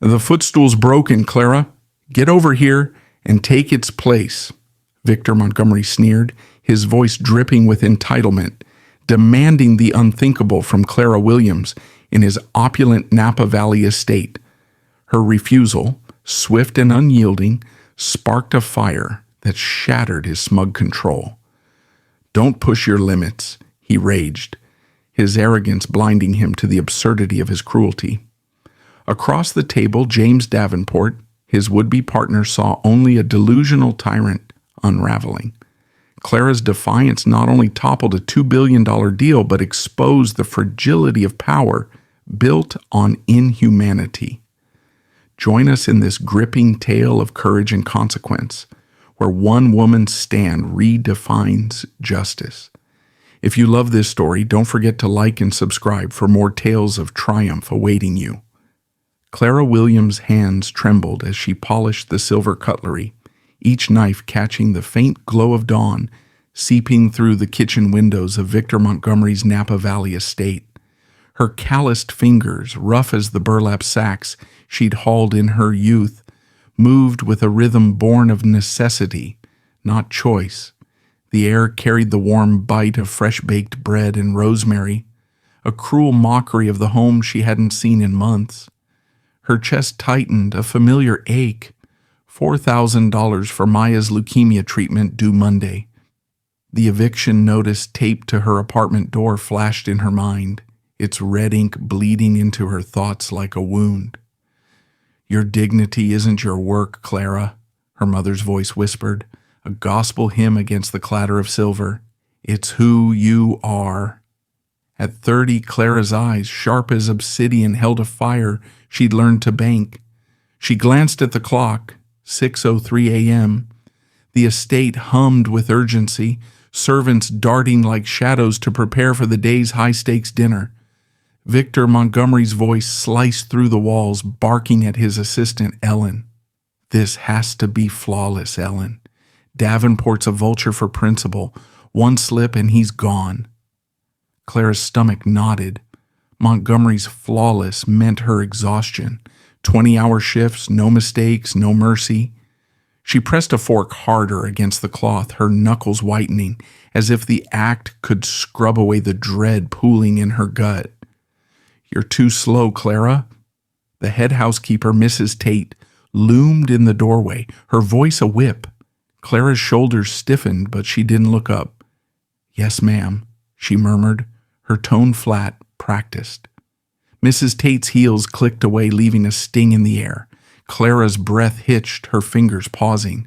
"The footstool's broken, Clara. Get over here and take its place," Victor Montgomery sneered, his voice dripping with entitlement, demanding the unthinkable from Clara Williams in his opulent Napa Valley estate. Her refusal, swift and unyielding, sparked a fire that shattered his smug control. "Don't push your limits," he raged, his arrogance blinding him to the absurdity of his cruelty. Across the table, James Davenport, his would-be partner, saw only a delusional tyrant unraveling. Clara's defiance not only toppled a $2 billion deal, but exposed the fragility of power built on inhumanity. Join us in this gripping tale of courage and consequence, where one woman's stand redefines justice. If you love this story, don't forget to like and subscribe for more tales of triumph awaiting you. Clara Williams' hands trembled as she polished the silver cutlery, each knife catching the faint glow of dawn seeping through the kitchen windows of Victor Montgomery's Napa Valley estate. Her calloused fingers, rough as the burlap sacks she'd hauled in her youth, moved with a rhythm born of necessity, not choice. The air carried the warm bite of fresh-baked bread and rosemary, a cruel mockery of the home she hadn't seen in months. Her chest tightened, a familiar ache. $4,000 for Maya's leukemia treatment due Monday. The eviction notice taped to her apartment door flashed in her mind, its red ink bleeding into her thoughts like a wound. "Your dignity isn't your work, Clara," her mother's voice whispered, a gospel hymn against the clatter of silver. "It's who you are." At 30, Clara's eyes, sharp as obsidian, held a fire she'd learned to bank. She glanced at the clock, 6:03 a.m. The estate hummed with urgency, servants darting like shadows to prepare for the day's high-stakes dinner. Victor Montgomery's voice sliced through the walls, barking at his assistant, Ellen. "This has to be flawless, Ellen. Davenport's a vulture for principle. One slip and he's gone." Clara's stomach knotted. Montgomery's flawless meant her exhaustion. 20-hour shifts, no mistakes, no mercy. She pressed a fork harder against the cloth, her knuckles whitening, as if the act could scrub away the dread pooling in her gut. "You're too slow, Clara." The head housekeeper, Mrs. Tate, loomed in the doorway, her voice a whip. Clara's shoulders stiffened, but she didn't look up. "Yes, ma'am," she murmured, her tone flat, practiced. Mrs. Tate's heels clicked away, leaving a sting in the air. Clara's breath hitched, her fingers pausing.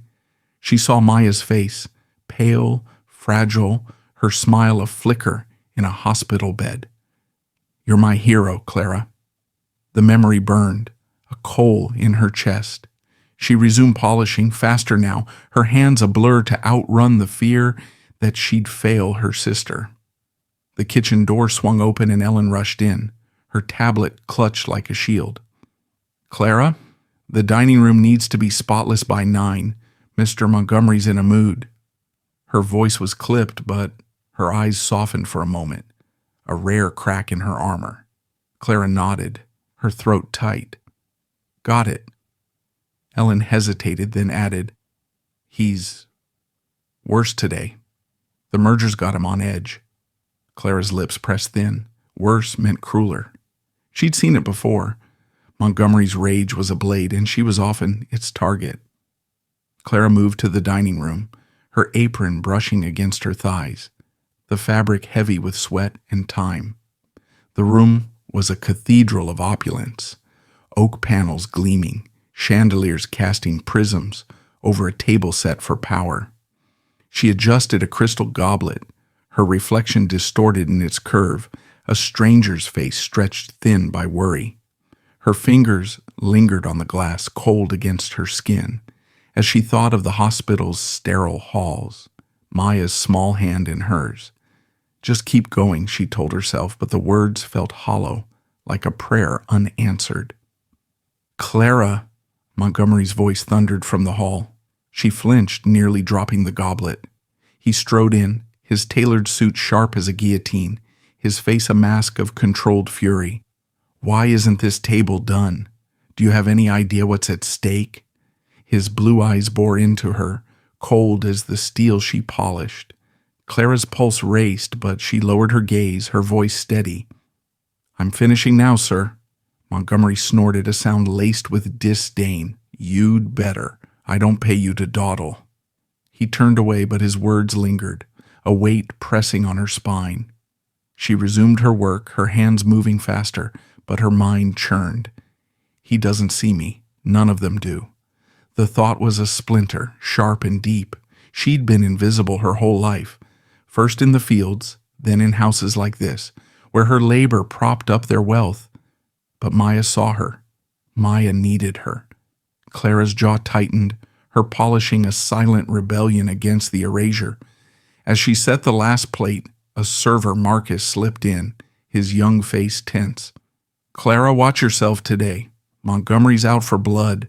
She saw Maya's face, pale, fragile, her smile a flicker in a hospital bed. "You're my hero, Clara." The memory burned, a coal in her chest. She resumed polishing, faster now, her hands a blur to outrun the fear that she'd fail her sister. The kitchen door swung open and Ellen rushed in, her tablet clutched like a shield. "Clara, the dining room needs to be spotless by 9. Mr. Montgomery's in a mood." Her voice was clipped, but her eyes softened for a moment, a rare crack in her armor. Clara nodded, her throat tight. "Got it." Ellen hesitated, then added, "He's worse today. The merger's got him on edge." Clara's lips pressed thin. Worse meant crueler. She'd seen it before. Montgomery's rage was a blade, and she was often its target. Clara moved to the dining room, her apron brushing against her thighs, the fabric heavy with sweat and time. The room was a cathedral of opulence, oak panels gleaming, chandeliers casting prisms over a table set for power. She adjusted a crystal goblet, her reflection distorted in its curve, a stranger's face stretched thin by worry. Her fingers lingered on the glass, cold against her skin, as she thought of the hospital's sterile halls, Maya's small hand in hers. Just keep going, she told herself, but the words felt hollow, like a prayer unanswered. "Clara," Montgomery's voice thundered from the hall. She flinched, nearly dropping the goblet. He strode in, his tailored suit sharp as a guillotine, his face a mask of controlled fury. "Why isn't this table done? Do you have any idea what's at stake? His blue eyes bore into her, cold as the steel she polished. Clara's pulse raced, but she lowered her gaze, her voice steady. I'm finishing now, sir. Montgomery snorted, a sound laced with disdain. You'd better. I don't pay you to dawdle. He turned away, but his words lingered, a weight pressing on her spine. She resumed her work, her hands moving faster, but her mind churned. He doesn't see me. None of them do. The thought was a splinter, sharp and deep. She'd been invisible her whole life, first in the fields, then in houses like this, where her labor propped up their wealth. But Maya saw her. Maya needed her. Clara's jaw tightened, her polishing a silent rebellion against the erasure. As she set the last plate, a server, Marcus, slipped in, his young face tense. Clara, watch yourself today. Montgomery's out for blood.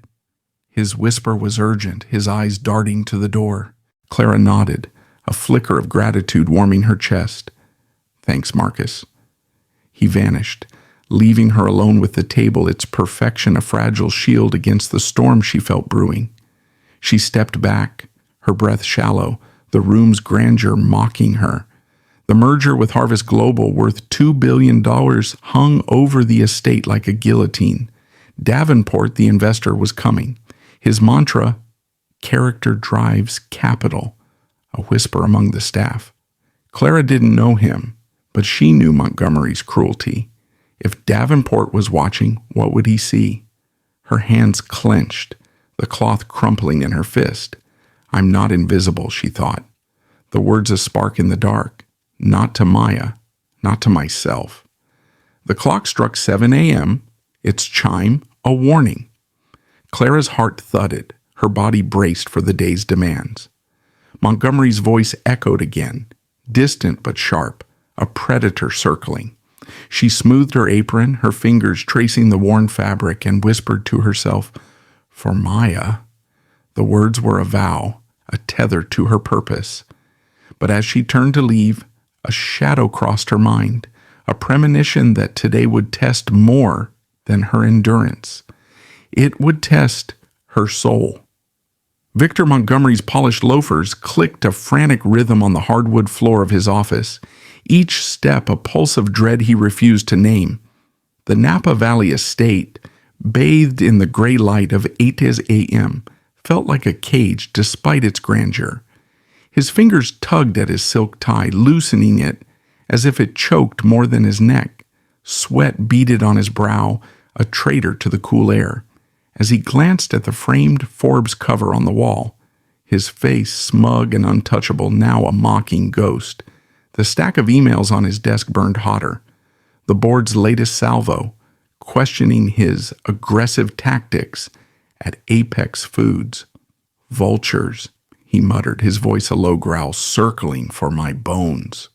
His whisper was urgent, his eyes darting to the door. Clara nodded, a flicker of gratitude warming her chest. Thanks, Marcus. He vanished, leaving her alone with the table, its perfection a fragile shield against the storm she felt brewing. She stepped back, her breath shallow, the room's grandeur mocking her. The merger with Harvest Global, worth $2 billion, hung over the estate like a guillotine. Davenport, the investor, was coming. His mantra, character drives capital, a whisper among the staff. Clara didn't know him, but she knew Montgomery's cruelty. If Davenport was watching, what would he see? Her hands clenched, the cloth crumpling in her fist. I'm not invisible, she thought. The words a spark in the dark. Not to Maya, not to myself. The clock struck 7 a.m., its chime a warning. Clara's heart thudded, her body braced for the day's demands. Montgomery's voice echoed again, distant but sharp, a predator circling. She smoothed her apron, her fingers tracing the worn fabric, and whispered to herself, for Maya. The words were a vow, a tether to her purpose. But as she turned to leave, a shadow crossed her mind, a premonition that today would test more than her endurance. It would test her soul. Victor Montgomery's polished loafers clicked a frantic rhythm on the hardwood floor of his office, each step a pulse of dread he refused to name. The Napa Valley estate, bathed in the gray light of 8 a.m., felt like a cage despite its grandeur. His fingers tugged at his silk tie, loosening it as if it choked more than his neck. Sweat beaded on his brow, a traitor to the cool air. As he glanced at the framed Forbes cover on the wall, his face smug and untouchable, now a mocking ghost. The stack of emails on his desk burned hotter. The board's latest salvo, questioning his aggressive tactics at Apex Foods. Vultures, he muttered, his voice a low growl, circling for my bones.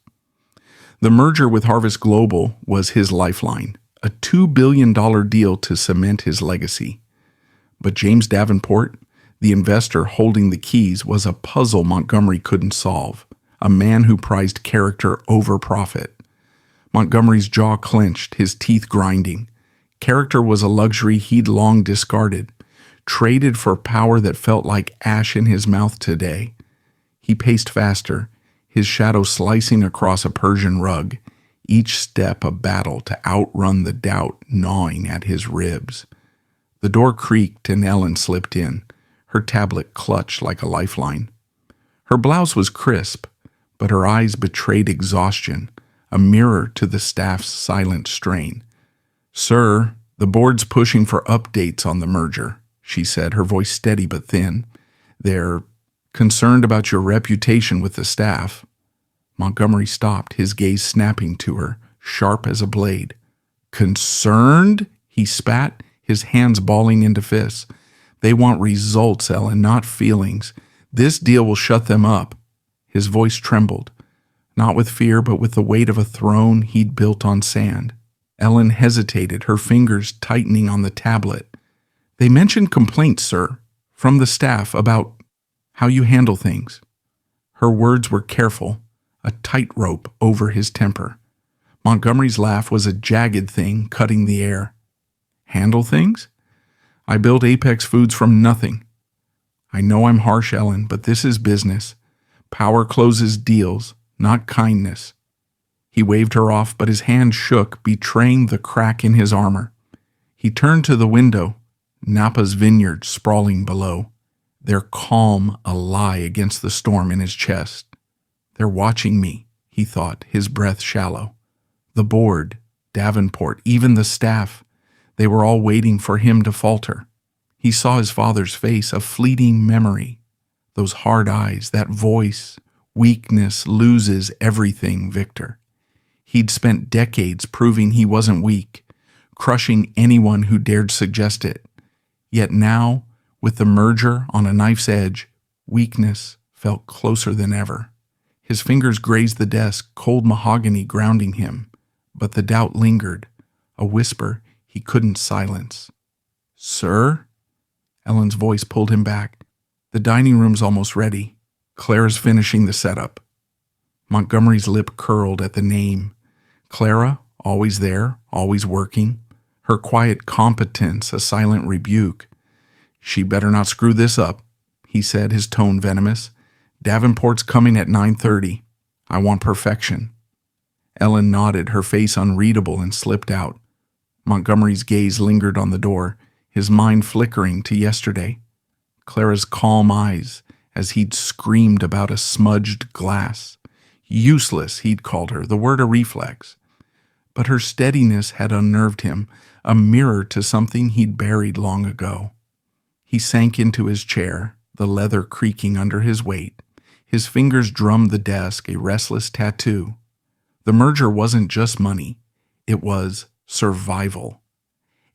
The merger with Harvest Global was his lifeline, a $2 billion deal to cement his legacy. But James Davenport, the investor holding the keys, was a puzzle Montgomery couldn't solve, a man who prized character over profit. Montgomery's jaw clenched, his teeth grinding. Character was a luxury he'd long discarded, traded for power that felt like ash in his mouth today. He paced faster, his shadow slicing across a Persian rug, each step a battle to outrun the doubt gnawing at his ribs. The door creaked and Ellen slipped in, her tablet clutched like a lifeline. Her blouse was crisp, but her eyes betrayed exhaustion, a mirror to the staff's silent strain. Sir, the board's pushing for updates on the merger, she said, her voice steady but thin. They're concerned about your reputation with the staff. Montgomery stopped, his gaze snapping to her, sharp as a blade. Concerned? He spat, his hands balling into fists. They want results, Ellen, not feelings. This deal will shut them up. His voice trembled, not with fear, but with the weight of a throne he'd built on sand. Ellen hesitated, her fingers tightening on the tablet. They mentioned complaints, sir, from the staff about how you handle things. Her words were careful, a tightrope over his temper. Montgomery's laugh was a jagged thing cutting the air. Handle things? I built Apex Foods from nothing. I know I'm harsh, Ellen, but this is business. Power closes deals, not kindness." He waved her off, but his hand shook, betraying the crack in his armor. He turned to the window, Napa's vineyard sprawling below, their calm a lie against the storm in his chest. "They're watching me," he thought, his breath shallow. The board, Davenport, even the staff, they were all waiting for him to falter. He saw his father's face, a fleeting memory. Those hard eyes, that voice. Weakness loses everything, Victor. He'd spent decades proving he wasn't weak, crushing anyone who dared suggest it. Yet now, with the merger on a knife's edge, weakness felt closer than ever. His fingers grazed the desk, cold mahogany grounding him, but the doubt lingered, a whisper he couldn't silence. "Sir?" Ellen's voice pulled him back. "The dining room's almost ready. Clara's finishing the setup." Montgomery's lip curled at the name. Clara, always there, always working. Her quiet competence a silent rebuke. "She better not screw this up," he said, his tone venomous. "Davenport's coming at 9:30. I want perfection." Ellen nodded, her face unreadable, and slipped out. Montgomery's gaze lingered on the door, his mind flickering to yesterday. Clara's calm eyes as he'd screamed about a smudged glass. Useless, he'd called her, the word a reflex. But her steadiness had unnerved him, a mirror to something he'd buried long ago. He sank into his chair, the leather creaking under his weight. His fingers drummed the desk, a restless tattoo. The merger wasn't just money. It was survival.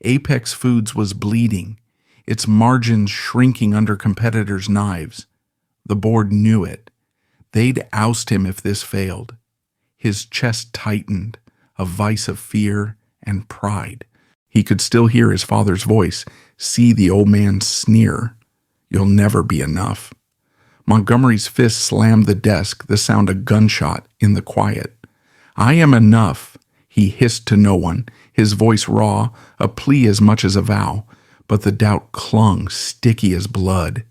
Apex Foods was bleeding, its margins shrinking under competitors' knives. The board knew it. They'd oust him if this failed. His chest tightened, a vice of fear and pride. He could still hear his father's voice, see the old man sneer. "You'll never be enough." Montgomery's fist slammed the desk, the sound a gunshot in the quiet. "I am enough," he hissed to no one, his voice raw, a plea as much as a vow, but the doubt clung, sticky as blood.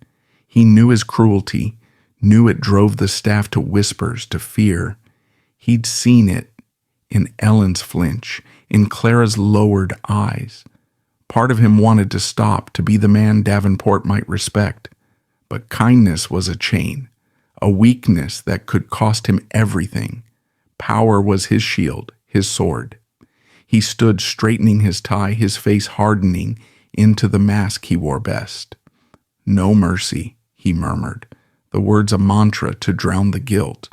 He knew his cruelty, knew it drove the staff to whispers, to fear. He'd seen it in Ellen's flinch, in Clara's lowered eyes. Part of him wanted to stop, to be the man Davenport might respect. But kindness was a chain, a weakness that could cost him everything. Power was his shield, his sword. He stood straightening his tie, his face hardening into the mask he wore best. "No mercy," he murmured, the words a mantra to drown the guilt.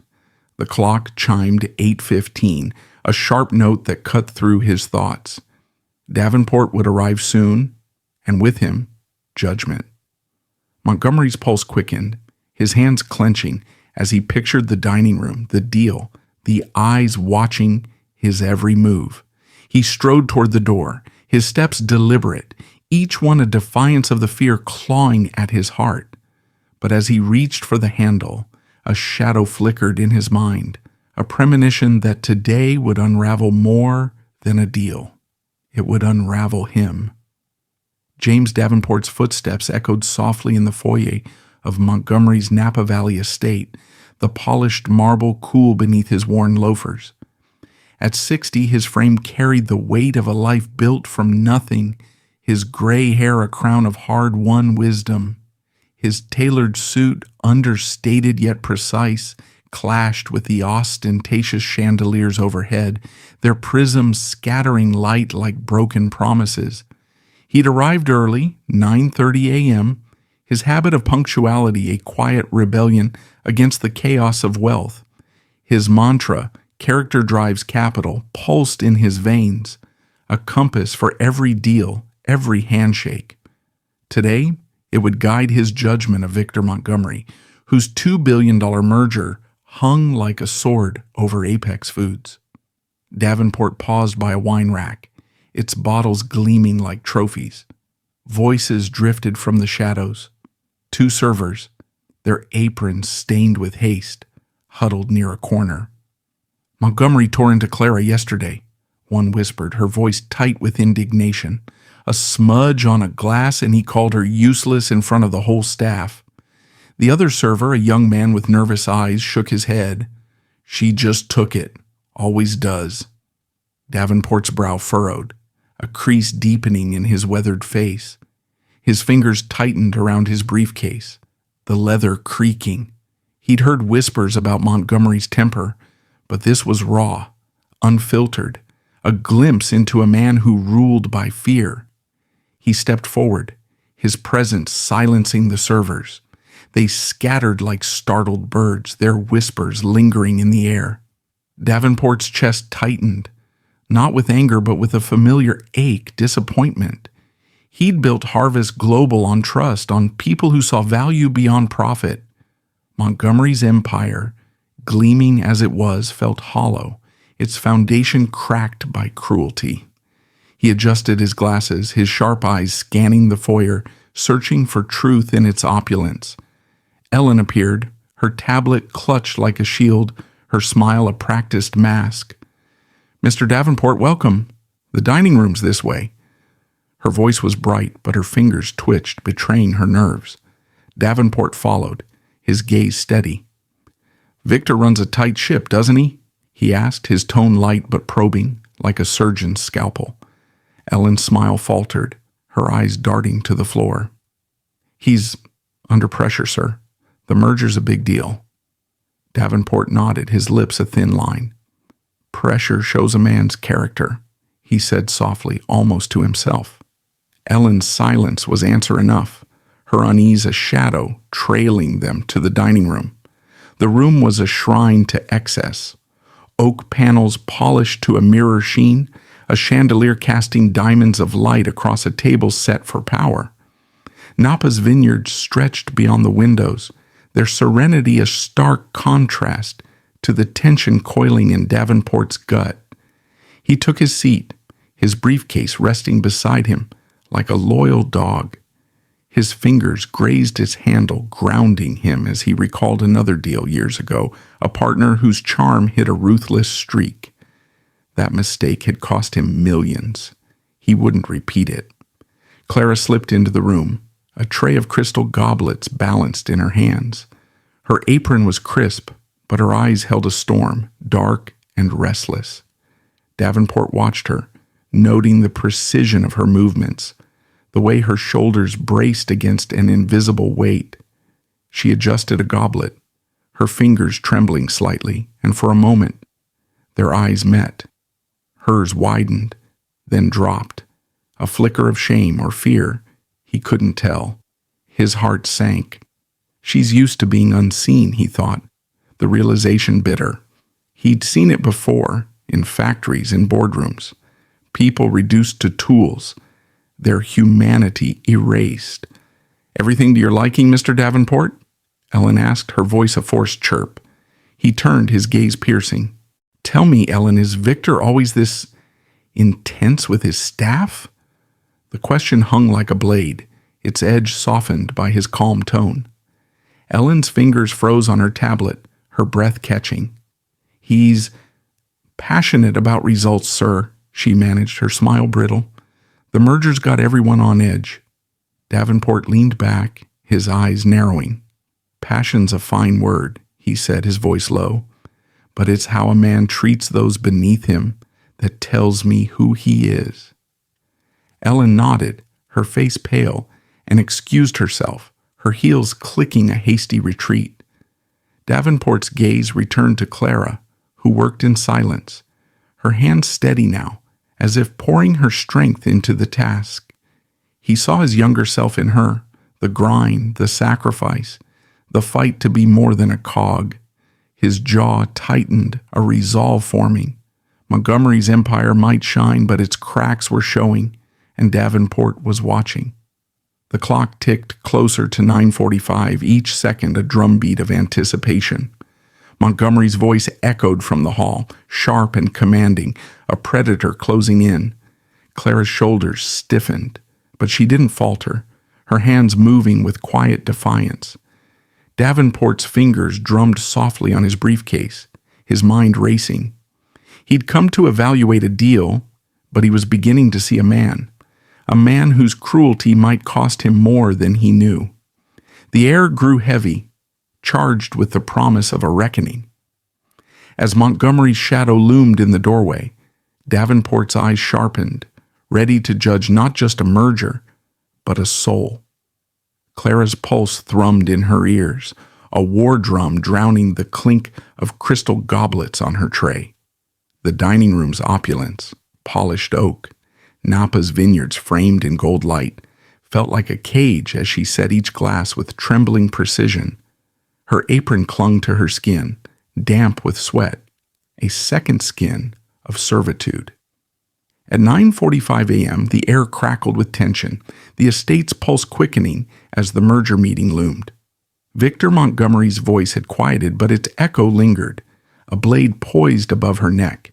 The clock chimed 8:15, a sharp note that cut through his thoughts. Davenport would arrive soon, and with him, judgment. Montgomery's pulse quickened, his hands clenching as he pictured the dining room, the deal, the eyes watching his every move. He strode toward the door, his steps deliberate, each one a defiance of the fear clawing at his heart. But as he reached for the handle, a shadow flickered in his mind, a premonition that today would unravel more than a deal. It would unravel him. James Davenport's footsteps echoed softly in the foyer of Montgomery's Napa Valley estate, the polished marble cool beneath his worn loafers. At 60, his frame carried the weight of a life built from nothing, his gray hair a crown of hard-won wisdom. His tailored suit, understated yet precise, clashed with the ostentatious chandeliers overhead, their prisms scattering light like broken promises. He'd arrived early, 9:30 a.m., his habit of punctuality a quiet rebellion against the chaos of wealth. His mantra, "Character drives capital," pulsed in his veins, a compass for every deal, every handshake. Today, it would guide his judgment of Victor Montgomery, whose $2 billion merger hung like a sword over Apex Foods. Davenport paused by a wine rack, its bottles gleaming like trophies. Voices drifted from the shadows. Two servers, their aprons stained with haste, huddled near a corner. "Montgomery tore into Clara yesterday," one whispered, her voice tight with indignation. a smudge on a glass, and he called her useless in front of the whole staff. The other server, a young man with nervous eyes, shook his head. She just took it. Always does. Davenport's brow furrowed, a crease deepening in his weathered face. His fingers tightened around his briefcase, the leather creaking. He'd heard whispers about Montgomery's temper, but this was raw, unfiltered, a glimpse into a man who ruled by fear. He stepped forward, his presence silencing the servers. They scattered like startled birds, their whispers lingering in the air. Davenport's chest tightened, not with anger but with a familiar ache, disappointment. He'd built Harvest Global on trust, on people who saw value beyond profit. Montgomery's empire, gleaming as it was, felt hollow, its foundation cracked by cruelty. He adjusted his glasses, his sharp eyes scanning the foyer, searching for truth in its opulence. Ellen appeared, her tablet clutched like a shield, her smile a practiced mask. "Mr. Davenport, welcome. The dining room's this way." Her voice was bright, but her fingers twitched, betraying her nerves. Davenport followed, his gaze steady. "Victor runs a tight ship, doesn't he?" he asked, his tone light but probing, like a surgeon's scalpel. Ellen's smile faltered, her eyes darting to the floor. "He's under pressure, sir. The merger's a big deal." Davenport nodded, his lips a thin line. "Pressure shows a man's character," he said softly, almost to himself. Ellen's silence was answer enough, her unease a shadow trailing them to the dining room. The room was a shrine to excess. Oak panels polished to a mirror sheen, a chandelier casting diamonds of light across a table set for power. Napa's vineyards stretched beyond the windows, their serenity a stark contrast to the tension coiling in Davenport's gut. He took his seat, his briefcase resting beside him like a loyal dog. His fingers grazed its handle, grounding him as he recalled another deal years ago, a partner whose charm hid a ruthless streak. That mistake had cost him millions. He wouldn't repeat it. Clara slipped into the room, a tray of crystal goblets balanced in her hands. Her apron was crisp, but her eyes held a storm, dark and restless. Davenport watched her, noting the precision of her movements, the way her shoulders braced against an invisible weight. She adjusted a goblet, her fingers trembling slightly, and for a moment, their eyes met. Hers widened, then dropped, a flicker of shame or fear, he couldn't tell. His heart sank. She's used to being unseen, he thought, the realization bitter. He'd seen it before, in factories, in boardrooms. People reduced to tools, their humanity erased. "Everything to your liking, Mr. Davenport?" Ellen asked, her voice a forced chirp. He turned, his gaze piercing. "Tell me, Ellen, is Victor always this intense with his staff?" The question hung like a blade, its edge softened by his calm tone. Ellen's fingers froze on her tablet, her breath catching. "He's passionate about results, sir," she managed, her smile brittle. "The merger's got everyone on edge." Davenport leaned back, his eyes narrowing. "Passion's a fine word," he said, his voice low, "but it's how a man treats those beneath him that tells me who he is." Ellen nodded, her face pale, and excused herself, her heels clicking a hasty retreat. Davenport's gaze returned to Clara, who worked in silence, her hands steady now, as if pouring her strength into the task. He saw his younger self in her, the grind, the sacrifice, the fight to be more than a cog. His jaw tightened, a resolve forming. Montgomery's empire might shine, but its cracks were showing, and Davenport was watching. The clock ticked closer to 9:45, each second a drumbeat of anticipation. Montgomery's voice echoed from the hall, sharp and commanding, a predator closing in. Clara's shoulders stiffened, but she didn't falter, her hands moving with quiet defiance. Davenport's fingers drummed softly on his briefcase, his mind racing. He'd come to evaluate a deal, but he was beginning to see a a man whose cruelty might cost him more than he knew. The air grew heavy, charged with the promise of a reckoning. As Montgomery's shadow loomed in the doorway, Davenport's eyes sharpened, ready to judge not just a merger, but a soul. Clara's pulse thrummed in her ears, a war drum drowning the clink of crystal goblets on her tray. The dining room's opulence, polished oak, Napa's vineyards framed in gold light, felt like a cage as she set each glass with trembling precision. Her apron clung to her skin, damp with sweat, a second skin of servitude. At 9:45 a.m., the air crackled with tension, the estate's pulse quickening as the merger meeting loomed. Victor Montgomery's voice had quieted, but its echo lingered, a blade poised above her neck.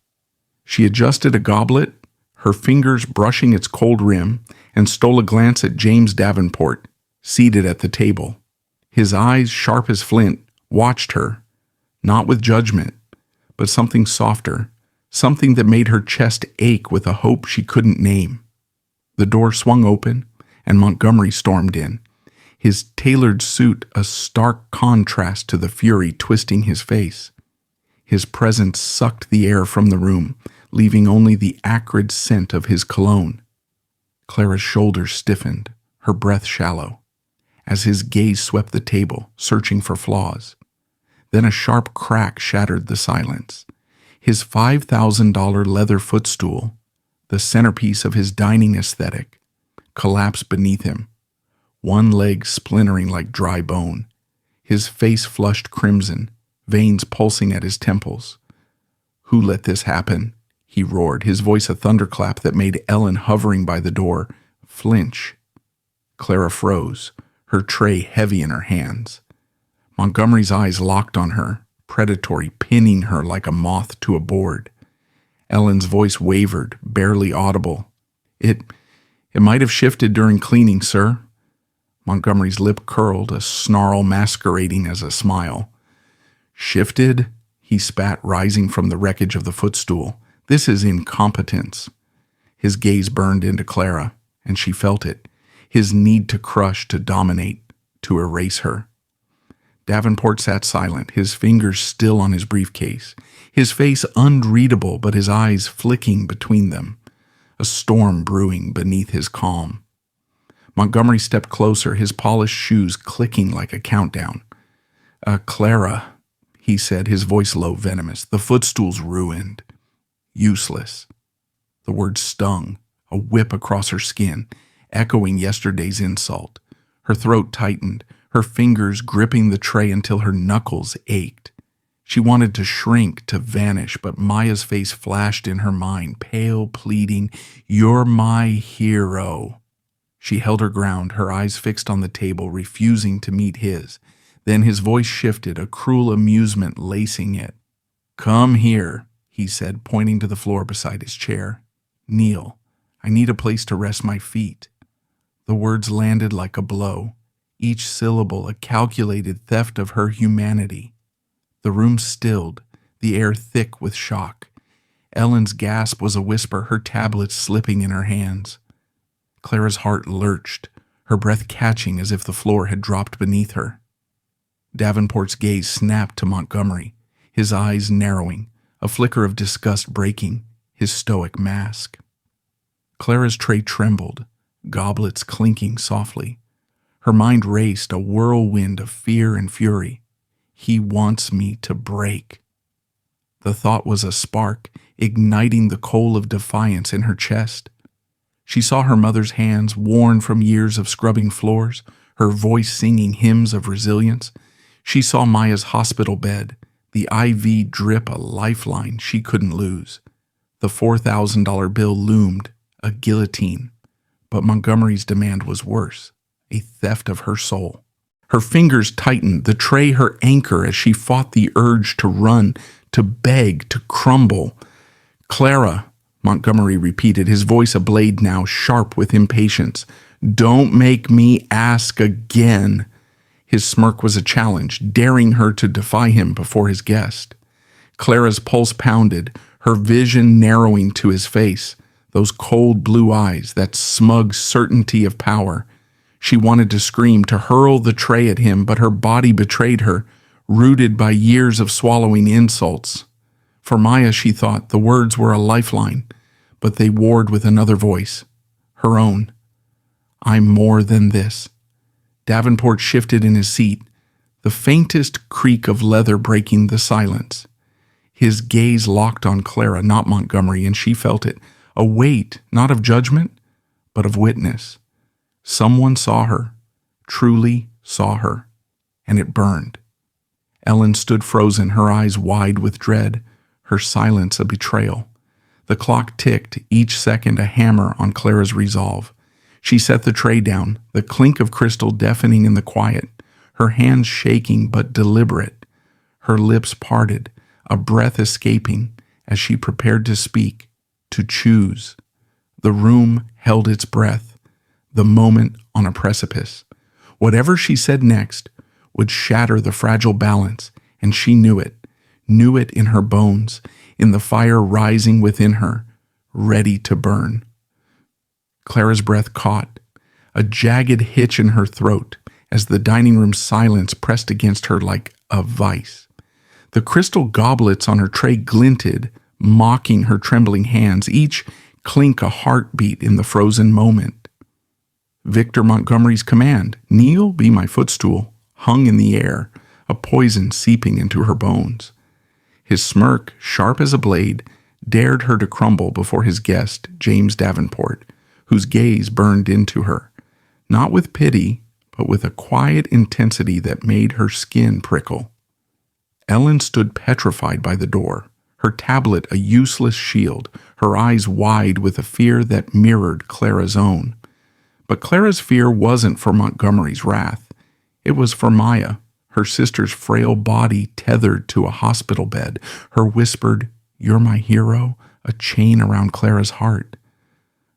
She adjusted a goblet, her fingers brushing its cold rim, and stole a glance at James Davenport, seated at the table. His eyes, sharp as flint, watched her, not with judgment, but something softer, something that made her chest ache with a hope she couldn't name. The door swung open, and Montgomery stormed in, his tailored suit a stark contrast to the fury twisting his face. His presence sucked the air from the room, leaving only the acrid scent of his cologne. Clara's shoulders stiffened, her breath shallow, as his gaze swept the table, searching for flaws. Then a sharp crack shattered the silence. His $5,000 leather footstool, the centerpiece of his dining aesthetic, collapsed beneath him, one leg splintering like dry bone. His face flushed crimson, veins pulsing at his temples. "Who let this happen?" he roared, his voice a thunderclap that made Ellen, hovering by the door, flinch. Clara froze, her tray heavy in her hands. Montgomery's eyes locked on her, predatory, pinning her like a moth to a board. Ellen's voice wavered, barely audible. It might have shifted during cleaning, sir." Montgomery's lip curled, a snarl masquerading as a smile. "Shifted?" he spat, rising from the wreckage of the footstool. "This is incompetence." His gaze burned into Clara, and she felt it, his need to crush, to dominate, to erase her. Davenport sat silent, his fingers still on his briefcase, his face unreadable but his eyes flicking between them, a storm brewing beneath his calm. Montgomery stepped closer, his polished shoes clicking like a countdown. Clara," he said, his voice low, venomous, "the footstool's ruined. Useless." The word stung, a whip across her skin, echoing yesterday's insult. Her throat tightened, her fingers gripping the tray until her knuckles ached. She wanted to shrink, to vanish, but Maya's face flashed in her mind, pale, pleading, "You're my hero." She held her ground, her eyes fixed on the table, refusing to meet his. Then his voice shifted, a cruel amusement lacing it. "Come here," he said, pointing to the floor beside his chair. "Kneel. I need a place to rest my feet." The words landed like a blow, each syllable a calculated theft of her humanity. The room stilled, the air thick with shock. Ellen's gasp was a whisper, her tablets slipping in her hands. Clara's heart lurched, her breath catching as if the floor had dropped beneath her. Davenport's gaze snapped to Montgomery, his eyes narrowing, a flicker of disgust breaking his stoic mask. Clara's tray trembled, goblets clinking softly. Her mind raced, a whirlwind of fear and fury. "He wants me to break." The thought was a spark, igniting the coal of defiance in her chest. She saw her mother's hands, worn from years of scrubbing floors, her voice singing hymns of resilience. She saw Maya's hospital bed, the IV drip a lifeline she couldn't lose. The $4,000 bill loomed, a guillotine. But Montgomery's demand was worse, a theft of her soul. Her fingers tightened, the tray her anchor as she fought the urge to run, to beg, to crumble. "Clara," Montgomery repeated, his voice ablaze now, sharp with impatience. "Don't make me ask again." His smirk was a challenge, daring her to defy him before his guest. Clara's pulse pounded, her vision narrowing to his face, Those cold blue eyes, that smug certainty of power. She wanted to scream, to hurl the tray at him, but her body betrayed her, rooted by years of swallowing insults. For Maya, she thought, the words were a lifeline, but they warred with another voice, her own. I'm more than this. Davenport shifted in his seat, the faintest creak of leather breaking the silence. His gaze locked on Clara, not Montgomery, and she felt it, a weight, not of judgment, but of witness. Someone saw her, truly saw her, and it burned. Ellen stood frozen, her eyes wide with dread, her silence a betrayal. The clock ticked, each second a hammer on Clara's resolve. She set the tray down, the clink of crystal deafening in the quiet, her hands shaking but deliberate, her lips parted, a breath escaping as she prepared to speak, to choose. The room held its breath, the moment on a precipice. Whatever she said next would shatter the fragile balance, and she knew it in her bones, in the fire rising within her, ready to burn. Clara's breath caught, a jagged hitch in her throat, as the dining room silence pressed against her like a vice. The crystal goblets on her tray glinted, mocking her trembling hands, each clink a heartbeat in the frozen moment. Victor Montgomery's command, "Kneel, be my footstool," hung in the air, a poison seeping into her bones. His smirk, sharp as a blade, dared her to crumble before his guest, James Davenport, whose gaze burned into her, not with pity, but with a quiet intensity that made her skin prickle. Ellen stood petrified by the door, her tablet a useless shield, her eyes wide with a fear that mirrored Clara's own. But Clara's fear wasn't for Montgomery's wrath. It was for Maya, her sister's frail body tethered to a hospital bed, her whispered, "You're my hero," a chain around Clara's heart.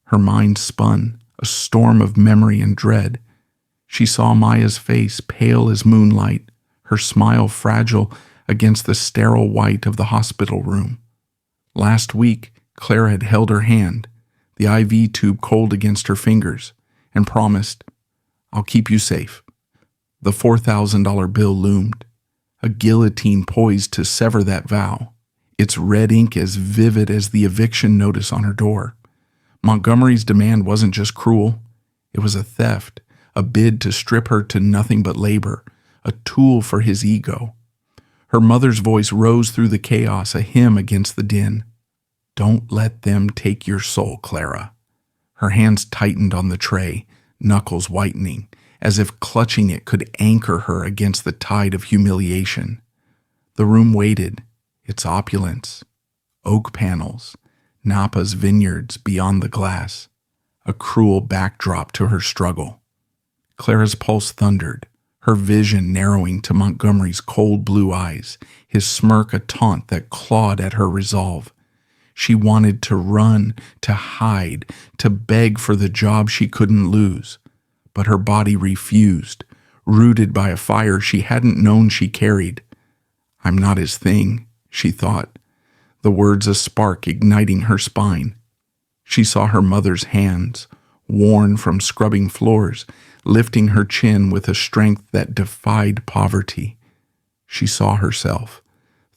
Her mind spun, a storm of memory and dread. She saw Maya's face pale as moonlight, her smile fragile against the sterile white of the hospital room. Last week, Clara had held her hand, the IV tube cold against her fingers, and promised, "I'll keep you safe." The $4,000 bill loomed, a guillotine poised to sever that vow, its red ink as vivid as the eviction notice on her door. Montgomery's demand wasn't just cruel, it was a theft, a bid to strip her to nothing but labor, a tool for his ego. Her mother's voice rose through the chaos, a hymn against the din. "Don't let them take your soul, Clara." Her hands tightened on the tray, knuckles whitening, as if clutching it could anchor her against the tide of humiliation. The room waited, its opulence, oak panels, Napa's vineyards beyond the glass, a cruel backdrop to her struggle. Clara's pulse thundered, her vision narrowing to Montgomery's cold blue eyes, his smirk a taunt that clawed at her resolve. She wanted to run, to hide, to beg for the job she couldn't lose, but her body refused, rooted by a fire she hadn't known she carried. "I'm not his thing," she thought, the words a spark igniting her spine. She saw her mother's hands, worn from scrubbing floors, lifting her chin with a strength that defied poverty. She saw herself,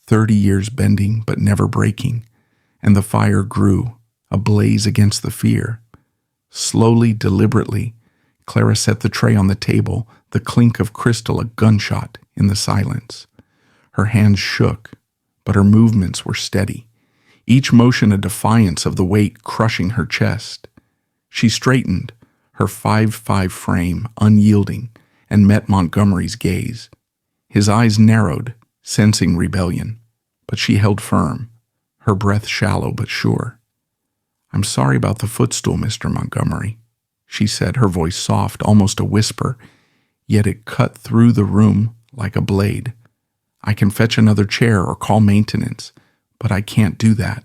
30 years bending but never breaking, and the fire grew, ablaze against the fear. Slowly, deliberately, Clara set the tray on the table, the clink of crystal a gunshot in the silence. Her hands shook, but her movements were steady, each motion a defiance of the weight crushing her chest. She straightened, her 5'5" frame unyielding, and met Montgomery's gaze. His eyes narrowed, sensing rebellion, but she held firm, her breath shallow but sure. "I'm sorry about the footstool, Mr. Montgomery," she said, her voice soft, almost a whisper, yet it cut through the room like a blade. "I can fetch another chair or call maintenance, but I can't do that."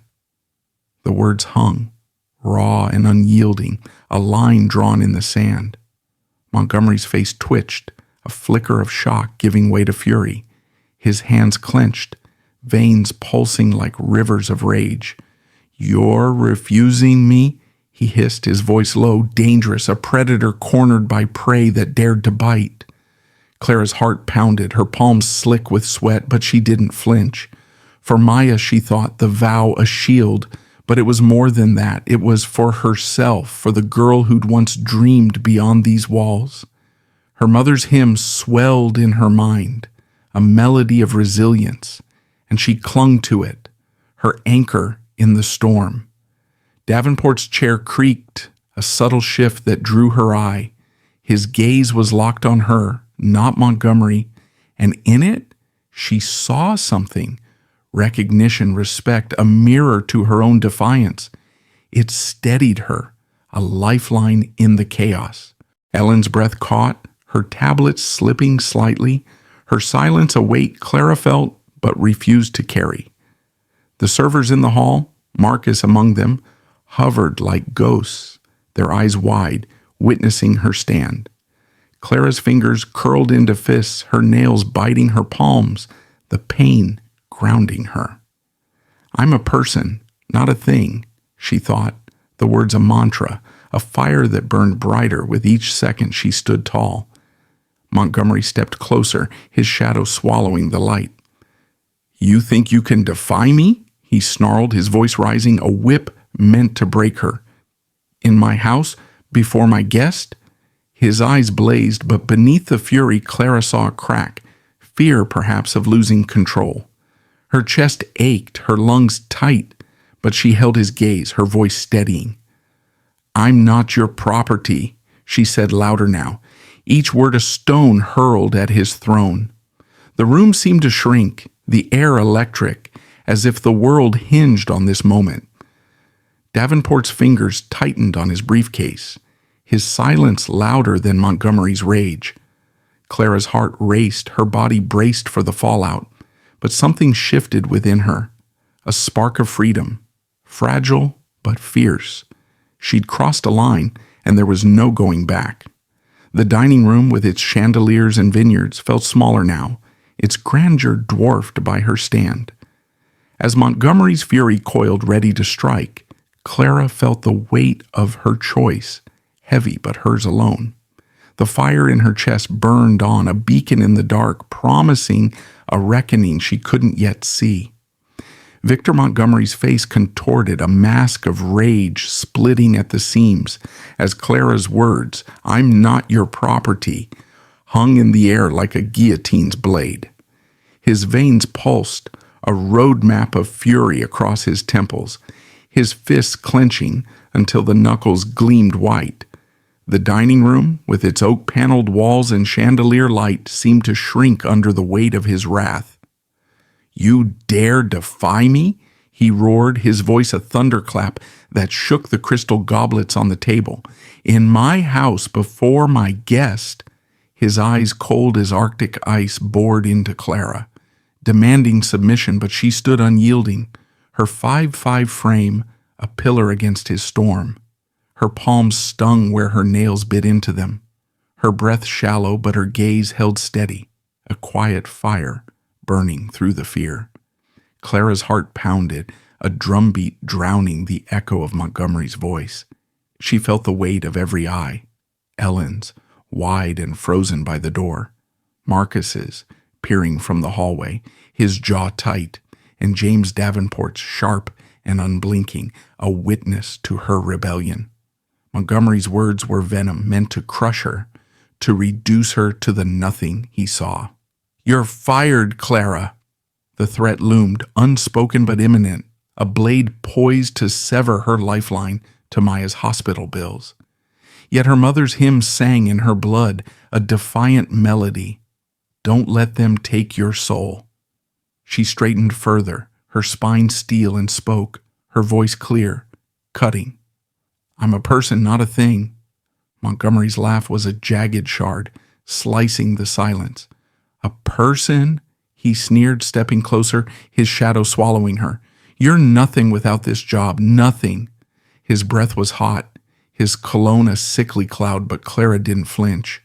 The words hung, raw and unyielding, a line drawn in the sand. Montgomery's face twitched, a flicker of shock giving way to fury. His hands clenched, veins pulsing like rivers of rage. "You're refusing me?" he hissed, his voice low, dangerous, a predator cornered by prey that dared to bite. Clara's heart pounded, her palms slick with sweat, but she didn't flinch. For Maya, she thought, the vow a shield, but it was more than that. It was for herself, for the girl who'd once dreamed beyond these walls. Her mother's hymn swelled in her mind, a melody of resilience, and she clung to it, her anchor in the storm. Davenport's chair creaked, a subtle shift that drew her eye. His gaze was locked on her, not Montgomery, and in it, she saw something. Recognition, respect, a mirror to her own defiance. It steadied her, a lifeline in the chaos. Ellen's breath caught, her tablet slipping slightly, her silence a weight Clara felt but refused to carry. The servers in the hall, Marcus among them, hovered like ghosts, their eyes wide, witnessing her stand. Clara's fingers curled into fists, her nails biting her palms, the pain grounding her. I'm a person, not a thing, she thought, the words a mantra, a fire that burned brighter with each second she stood tall. Montgomery stepped closer, his shadow swallowing the light. You think you can defy me? He snarled, his voice rising, a whip meant to break her. In my house, before my guest? His eyes blazed, but beneath the fury Clara saw a crack, fear perhaps of losing control. Her chest ached, her lungs tight, but she held his gaze, her voice steadying. I'm not your property, she said louder now, each word a stone hurled at his throne. The room seemed to shrink, the air electric, as if the world hinged on this moment. Davenport's fingers tightened on his briefcase, his silence louder than Montgomery's rage. Clara's heart raced, her body braced for the fallout, but something shifted within her, a spark of freedom, fragile but fierce. She'd crossed a line, and there was no going back. The dining room, with its chandeliers and vineyards, felt smaller now, its grandeur dwarfed by her stand. As Montgomery's fury coiled ready to strike, Clara felt the weight of her choice, heavy but hers alone. The fire in her chest burned on, a beacon in the dark, promising a reckoning she couldn't yet see. Victor Montgomery's face contorted, a mask of rage splitting at the seams, as Clara's words, I'm not your property, hung in the air like a guillotine's blade. His veins pulsed, a roadmap of fury across his temples, his fists clenching until the knuckles gleamed white. The dining room, with its oak-paneled walls and chandelier light, seemed to shrink under the weight of his wrath. You dare defy me? He roared, his voice a thunderclap that shook the crystal goblets on the table. In my house, before my guest. His eyes, cold as Arctic ice, bored into Clara, demanding submission, but she stood unyielding, her 5'5" frame a pillar against his storm. Her palms stung where her nails bit into them. Her breath shallow, but her gaze held steady, a quiet fire burning through the fear. Clara's heart pounded, a drumbeat drowning the echo of Montgomery's voice. She felt the weight of every eye. Ellen's, wide and frozen by the door. Marcus's, peering from the hallway, his jaw tight, and James Davenport's, sharp and unblinking, a witness to her rebellion. Montgomery's words were venom, meant to crush her, to reduce her to the nothing he saw. You're fired, Clara. The threat loomed, unspoken but imminent, a blade poised to sever her lifeline to Maya's hospital bills. Yet her mother's hymn sang in her blood, a defiant melody. Don't let them take your soul. She straightened further, her spine steel, and spoke, her voice clear, cutting. I'm a person, not a thing. Montgomery's laugh was a jagged shard, slicing the silence. A person? He sneered, stepping closer, his shadow swallowing her. You're nothing without this job, nothing. His breath was hot, his cologne a sickly cloud, but Clara didn't flinch.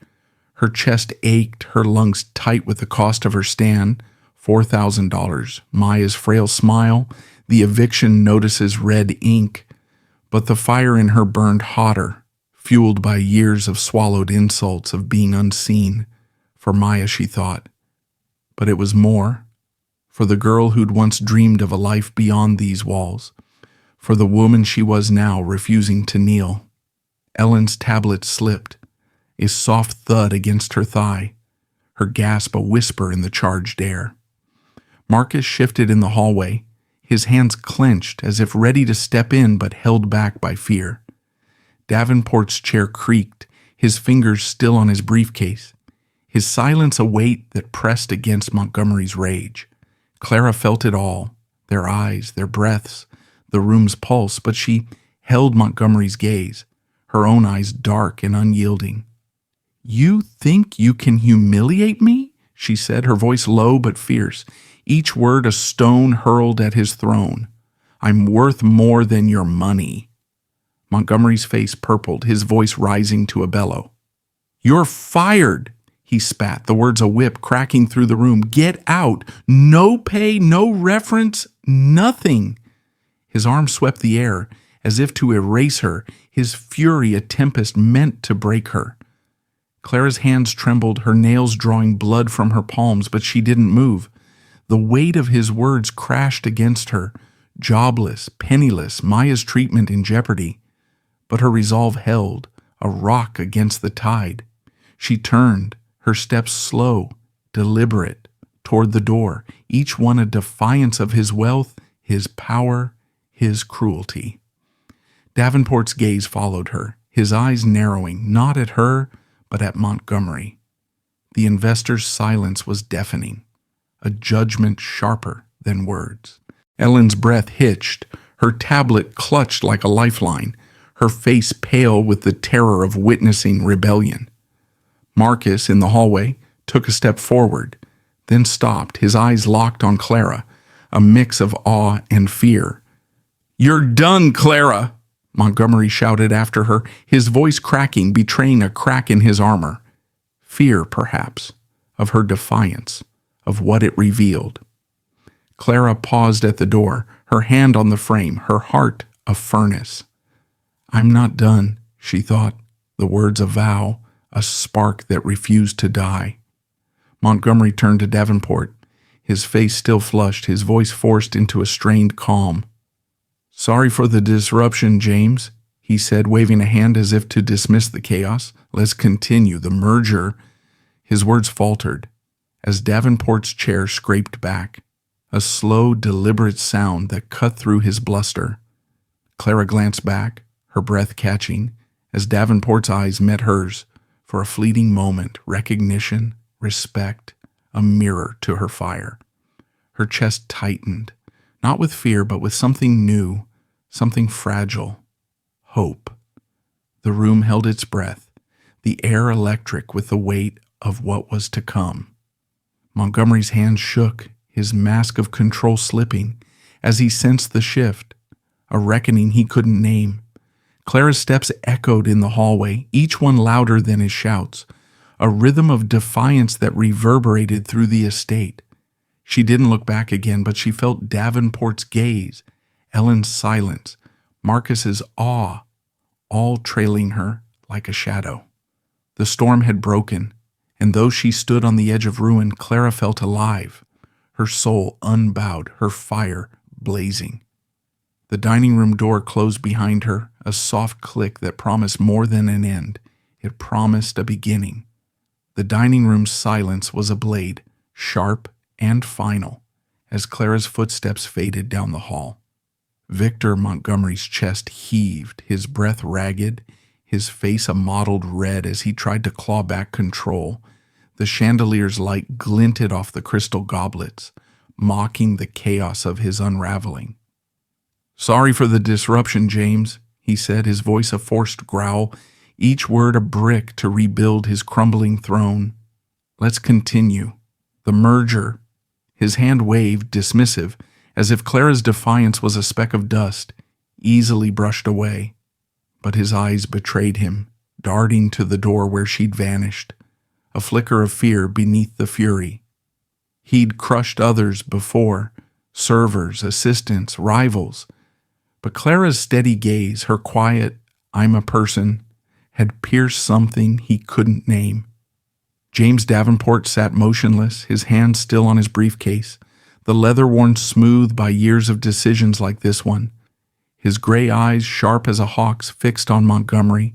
Her chest ached, her lungs tight with the cost of her stand, $4,000, Maya's frail smile, the eviction notice's red ink. But the fire in her burned hotter, fueled by years of swallowed insults of being unseen. For Maya, she thought. But it was more. For the girl who'd once dreamed of a life beyond these walls. For the woman she was now, refusing to kneel. Ellen's tablet slipped, a soft thud against her thigh, her gasp a whisper in the charged air. Marcus shifted in the hallway, his hands clenched as if ready to step in but held back by fear. Davenport's chair creaked, his fingers still on his briefcase, his silence a weight that pressed against Montgomery's rage. Clara felt it all, their eyes, their breaths, the room's pulse, but she held Montgomery's gaze, her own eyes dark and unyielding. "You think you can humiliate me?" she said, her voice low but fierce, each word a stone hurled at his throne. "I'm worth more than your money." Montgomery's face purpled, his voice rising to a bellow. "You're fired!" he spat, the words a whip cracking through the room. "Get out! No pay, no reference, nothing!" His arm swept the air, as if to erase her, his fury a tempest meant to break her. Clara's hands trembled, her nails drawing blood from her palms, but she didn't move. The weight of his words crashed against her, jobless, penniless, Maya's treatment in jeopardy. But her resolve held, a rock against the tide. She turned, her steps slow, deliberate, toward the door, each one a defiance of his wealth, his power, his cruelty. Davenport's gaze followed her, his eyes narrowing, not at her, but at Montgomery. The investor's silence was deafening, a judgment sharper than words. Ellen's breath hitched, her tablet clutched like a lifeline, her face pale with the terror of witnessing rebellion. Marcus, in the hallway, took a step forward, then stopped, his eyes locked on Clara, a mix of awe and fear. "You're done, Clara!" Montgomery shouted after her, his voice cracking, betraying a crack in his armor. Fear, perhaps, of her defiance, of what it revealed. Clara paused at the door, her hand on the frame, her heart a furnace. "I'm not done," she thought, the words a vow, a spark that refused to die. Montgomery turned to Davenport, his face still flushed, his voice forced into a strained calm. "Sorry for the disruption, James," he said, waving a hand as if to dismiss the chaos. "Let's continue. The merger." His words faltered as Davenport's chair scraped back, a slow, deliberate sound that cut through his bluster. Clara glanced back, her breath catching, as Davenport's eyes met hers for a fleeting moment, recognition, respect, a mirror to her fire. Her chest tightened, not with fear, but with something new, something fragile, hope. The room held its breath, the air electric with the weight of what was to come. Montgomery's hand shook, his mask of control slipping, as he sensed the shift, a reckoning he couldn't name. Clara's steps echoed in the hallway, each one louder than his shouts, a rhythm of defiance that reverberated through the estate. She didn't look back again, but she felt Davenport's gaze, Ellen's silence, Marcus's awe, all trailing her like a shadow. The storm had broken, and though she stood on the edge of ruin, Clara felt alive, her soul unbowed, her fire blazing. The dining room door closed behind her, a soft click that promised more than an end. It promised a beginning. The dining room's silence was a blade, sharp and final, as Clara's footsteps faded down the hall. Victor Montgomery's chest heaved, his breath ragged, his face a mottled red as he tried to claw back control. The chandelier's light glinted off the crystal goblets, mocking the chaos of his unraveling. "Sorry for the disruption, James," he said, his voice a forced growl, each word a brick to rebuild his crumbling throne. "Let's continue. The merger." His hand waved, dismissive, as if Clara's defiance was a speck of dust, easily brushed away. But his eyes betrayed him, darting to the door where she'd vanished, a flicker of fear beneath the fury. He'd crushed others before, servers, assistants, rivals, But Clara's steady gaze, her quiet, "I'm a person," had pierced something he couldn't name. James Davenport sat motionless, his hand still on his briefcase, the leather worn smooth by years of decisions like this one. His gray eyes, sharp as a hawk's, fixed on Montgomery,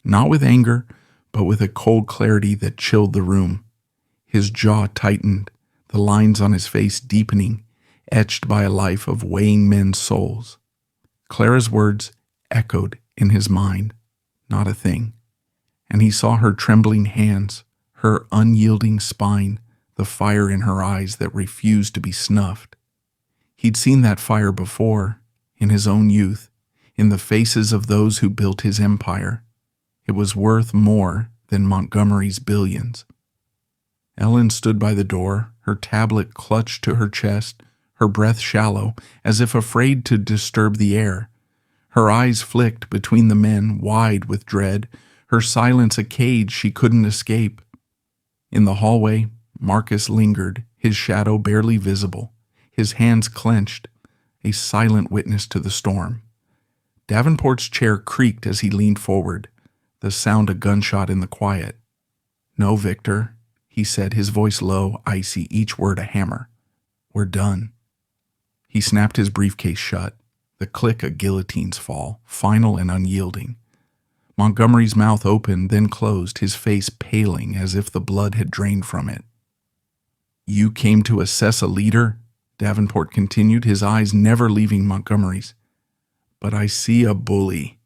not with anger, but with a cold clarity that chilled the room. His jaw tightened, the lines on his face deepening, etched by a life of weighing men's souls. Clara's words echoed in his mind, not a thing. And he saw her trembling hands, her unyielding spine, the fire in her eyes that refused to be snuffed. He'd seen that fire before, in his own youth, in the faces of those who built his empire. It was worth more than Montgomery's billions. Ellen stood by the door, her tablet clutched to her chest, her breath shallow, as if afraid to disturb the air. Her eyes flicked between the men, wide with dread, her silence a cage she couldn't escape. In the hallway, Marcus lingered, his shadow barely visible, his hands clenched, a silent witness to the storm. Davenport's chair creaked as he leaned forward, the sound a gunshot in the quiet. "No, Victor," he said, his voice low, icy, each word a hammer. "We're done." He snapped his briefcase shut, the click a guillotine's fall, final and unyielding. Montgomery's mouth opened, then closed, his face paling as if the blood had drained from it. "You came to assess a leader?" Davenport continued, his eyes never leaving Montgomery's. "But I see a bully,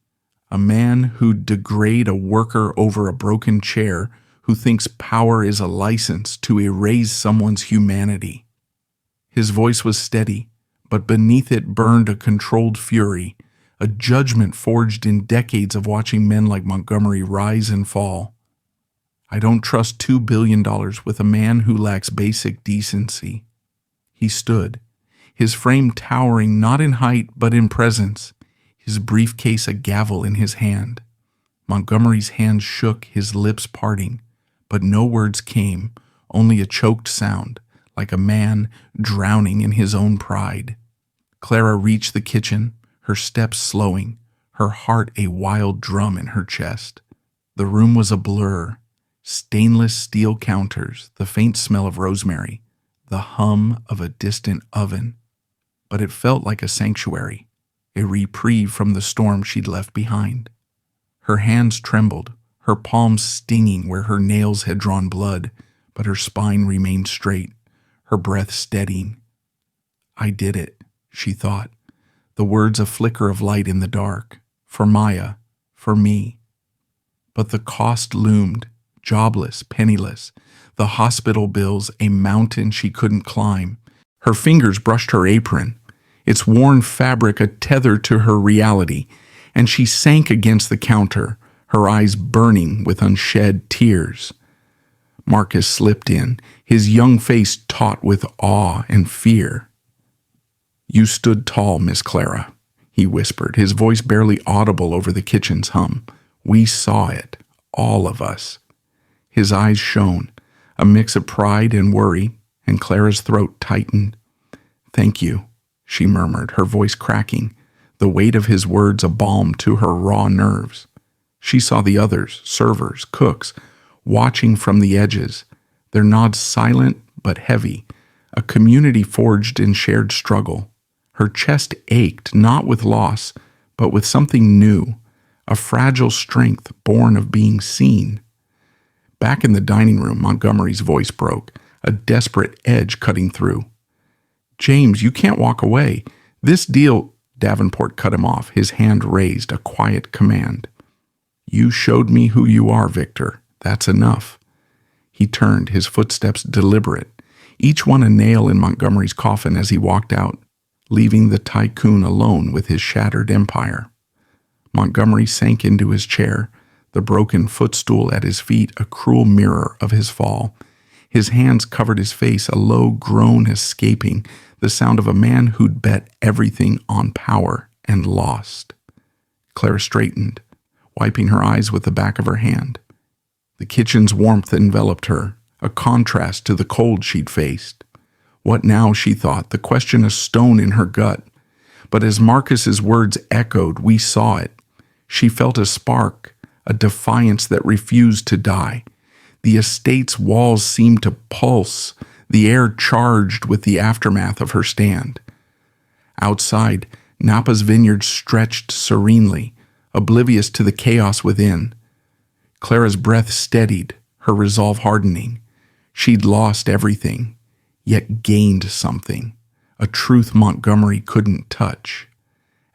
a man who'd degrade a worker over a broken chair, who thinks power is a license to erase someone's humanity." His voice was steady, but beneath it burned a controlled fury, a judgment forged in decades of watching men like Montgomery rise and fall. "I don't trust $2 billion with a man who lacks basic decency." He stood, his frame towering not in height but in presence, his briefcase a gavel in his hand. Montgomery's hands shook, his lips parting, but no words came, only a choked sound, like a man drowning in his own pride. Clara reached the kitchen, her steps slowing, her heart a wild drum in her chest. The room was a blur, stainless steel counters, the faint smell of rosemary, the hum of a distant oven. But it felt like a sanctuary, a reprieve from the storm she'd left behind. Her hands trembled, her palms stinging where her nails had drawn blood, but her spine remained straight, her breath steadying. "I did it," she thought, the words a flicker of light in the dark, "for Maya, for me." But the cost loomed, jobless, penniless, the hospital bills a mountain she couldn't climb. Her fingers brushed her apron, its worn fabric a tether to her reality, and she sank against the counter, her eyes burning with unshed tears. Marcus slipped in, his young face taut with awe and fear. "You stood tall, Miss Clara," he whispered, his voice barely audible over the kitchen's hum. "We saw it, all of us." His eyes shone, a mix of pride and worry, and Clara's throat tightened. "Thank you," she murmured, her voice cracking, the weight of his words a balm to her raw nerves. She saw the others, servers, cooks, watching from the edges, their nods silent but heavy, a community forged in shared struggle. Her chest ached, not with loss, but with something new, a fragile strength born of being seen. Back in the dining room, Montgomery's voice broke, a desperate edge cutting through. "James, you can't walk away. This deal—" Davenport cut him off, his hand raised, a quiet command. "You showed me who you are, Victor. That's enough." He turned, his footsteps deliberate, each one a nail in Montgomery's coffin as he walked out, leaving the tycoon alone with his shattered empire. Montgomery sank into his chair, the broken footstool at his feet a cruel mirror of his fall. His hands covered his face, a low groan escaping, the sound of a man who'd bet everything on power and lost. Clara straightened, wiping her eyes with the back of her hand. The kitchen's warmth enveloped her, a contrast to the cold she'd faced. What now, she thought, the question a stone in her gut. But as Marcus's words echoed, we saw it. She felt a spark, a defiance that refused to die. The estate's walls seemed to pulse, the air charged with the aftermath of her stand. Outside, Napa's vineyard stretched serenely, oblivious to the chaos within. Clara's breath steadied, her resolve hardening. She'd lost everything, yet gained something, a truth Montgomery couldn't touch.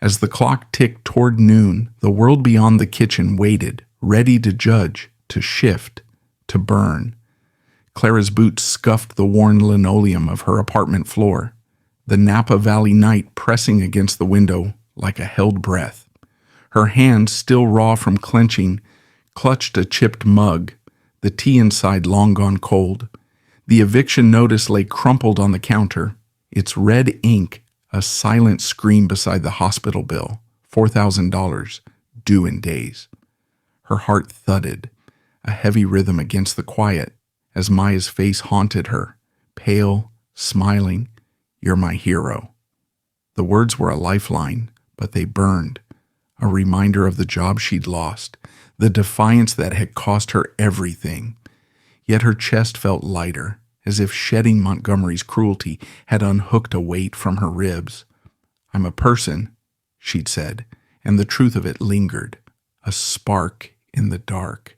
As the clock ticked toward noon, the world beyond the kitchen waited, ready to judge, to shift, to burn. Clara's boots scuffed the worn linoleum of her apartment floor, the Napa Valley night pressing against the window like a held breath. Her hand, still raw from clenching, clutched a chipped mug, the tea inside long gone cold. The eviction notice lay crumpled on the counter, its red ink a silent scream beside the hospital bill, $4,000, due in days. Her heart thudded, a heavy rhythm against the quiet, as Maya's face haunted her, pale, smiling. "You're my hero." The words were a lifeline, but they burned, a reminder of the job she'd lost, the defiance that had cost her everything. Yet her chest felt lighter, as if shedding Montgomery's cruelty had unhooked a weight from her ribs. "I'm a person," she'd said, and the truth of it lingered, a spark in the dark.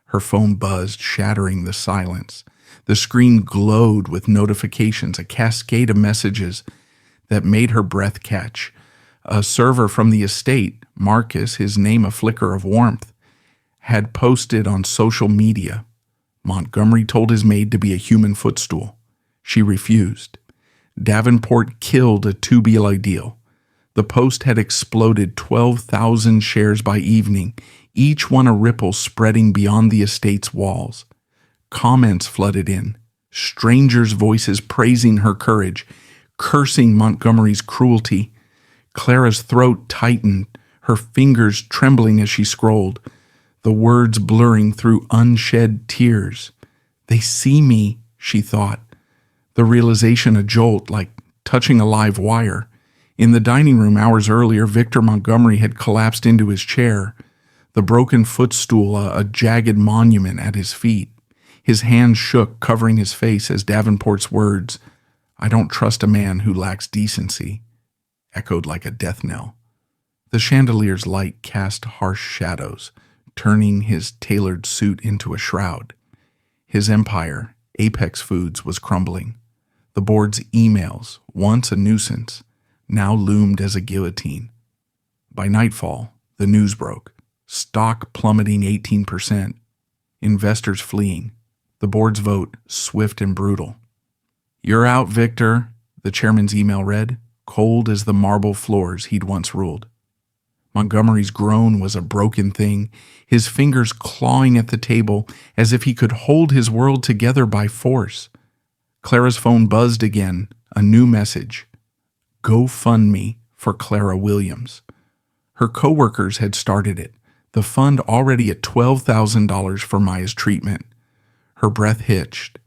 Her phone buzzed, shattering the silence. The screen glowed with notifications, a cascade of messages that made her breath catch. A server from the estate, Marcus, his name a flicker of warmth, had posted on social media. Montgomery told his maid to be a human footstool. She refused. Davenport killed a two-BLI deal. The post had exploded 12,000 shares by evening, each one a ripple spreading beyond the estate's walls. Comments flooded in, strangers' voices praising her courage, cursing Montgomery's cruelty. Clara's throat tightened, her fingers trembling as she scrolled, the words blurring through unshed tears. "They see me," she thought, the realization a jolt like touching a live wire. In the dining room hours earlier, Victor Montgomery had collapsed into his chair, the broken footstool a jagged monument at his feet. His hands shook, covering his face as Davenport's words, "I don't trust a man who lacks decency," echoed like a death knell. The chandelier's light cast harsh shadows, turning his tailored suit into a shroud. His empire, Apex Foods, was crumbling. The board's emails, once a nuisance, now loomed as a guillotine. By nightfall, the news broke. Stock plummeting 18%. Investors fleeing. The board's vote, swift and brutal. "You're out, Victor," the chairman's email read, cold as the marble floors he'd once ruled. Montgomery's groan was a broken thing, his fingers clawing at the table as if he could hold his world together by force. Clara's phone buzzed again, a new message. GoFundMe for Clara Williams. Her coworkers had started it, the fund already at $12,000 for Maya's treatment. Her breath hitched,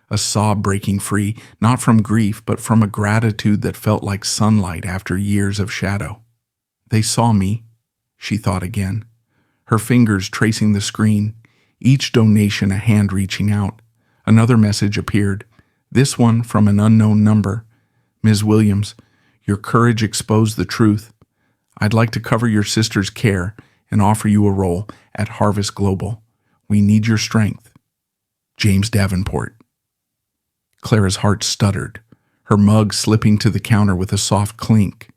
a sob breaking free, not from grief, but from a gratitude that felt like sunlight after years of shadow. "They saw me," she thought again, her fingers tracing the screen, each donation a hand reaching out. Another message appeared, this one from an unknown number. "Ms. Williams, your courage exposed the truth. I'd like to cover your sister's care and offer you a role at Harvest Global. We need your strength. James Davenport." Clara's heart stuttered, her mug slipping to the counter with a soft clink.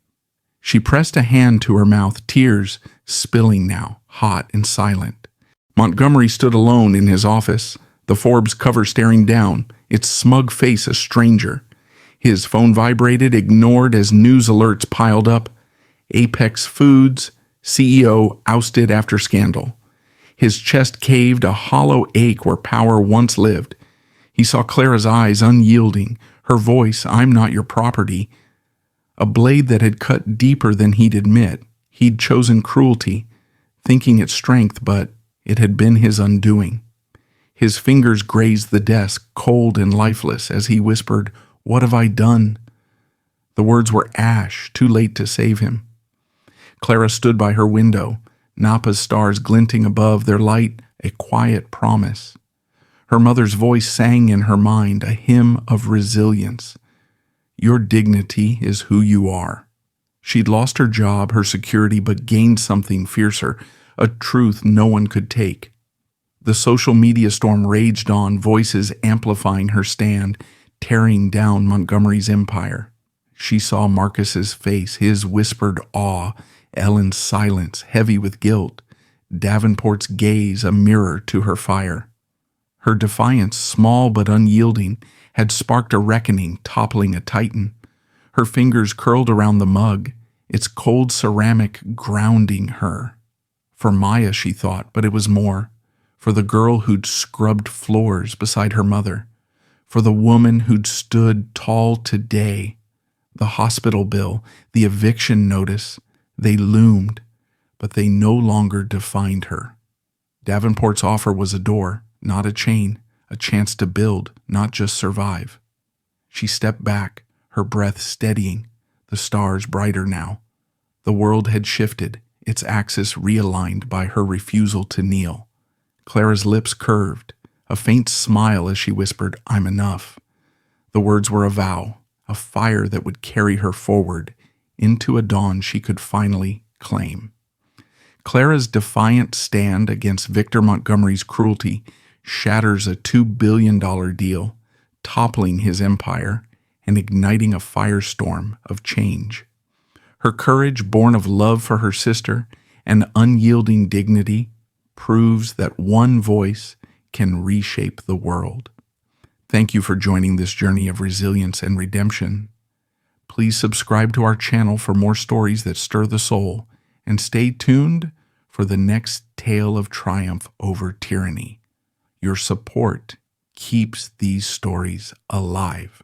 She pressed a hand to her mouth, tears spilling now, hot and silent. Montgomery stood alone in his office, the Forbes cover staring down, its smug face a stranger. His phone vibrated, ignored as news alerts piled up. Apex Foods, CEO ousted after scandal. His chest caved, a hollow ache where power once lived. He saw Clara's eyes unyielding, her voice, "I'm not your property." A blade that had cut deeper than he'd admit. He'd chosen cruelty, thinking it strength, but it had been his undoing. His fingers grazed the desk, cold and lifeless, as he whispered, "What have I done?" The words were ash, too late to save him. Clara stood by her window, Napa's stars glinting above, their light a quiet promise. Her mother's voice sang in her mind, a hymn of resilience. Your dignity is who you are. She'd lost her job, her security, but gained something fiercer, a truth no one could take. The social media storm raged on, voices amplifying her stand, tearing down Montgomery's empire. She saw Marcus's face, his whispered awe, Ellen's silence, heavy with guilt, Davenport's gaze a mirror to her fire. Her defiance, small but unyielding, had sparked a reckoning, toppling a titan. Her fingers curled around the mug, its cold ceramic grounding her. For Maya, she thought, but it was more. For the girl who'd scrubbed floors beside her mother. For the woman who'd stood tall today. The hospital bill, the eviction notice, they loomed, but they no longer defined her. Davenport's offer was a door, not a chain, a chance to build, not just survive. She stepped back, her breath steadying, the stars brighter now. The world had shifted, its axis realigned by her refusal to kneel. Clara's lips curved, a faint smile as she whispered, I'm enough. The words were a vow, a fire that would carry her forward into a dawn she could finally claim. Clara's defiant stand against Victor Montgomery's cruelty shatters a $2 billion deal, toppling his empire and igniting a firestorm of change. Her courage, born of love for her sister and unyielding dignity, proves that one voice can reshape the world. Thank you for joining this journey of resilience and redemption. Please subscribe to our channel for more stories that stir the soul, and stay tuned for the next tale of triumph over tyranny. Your support keeps these stories alive.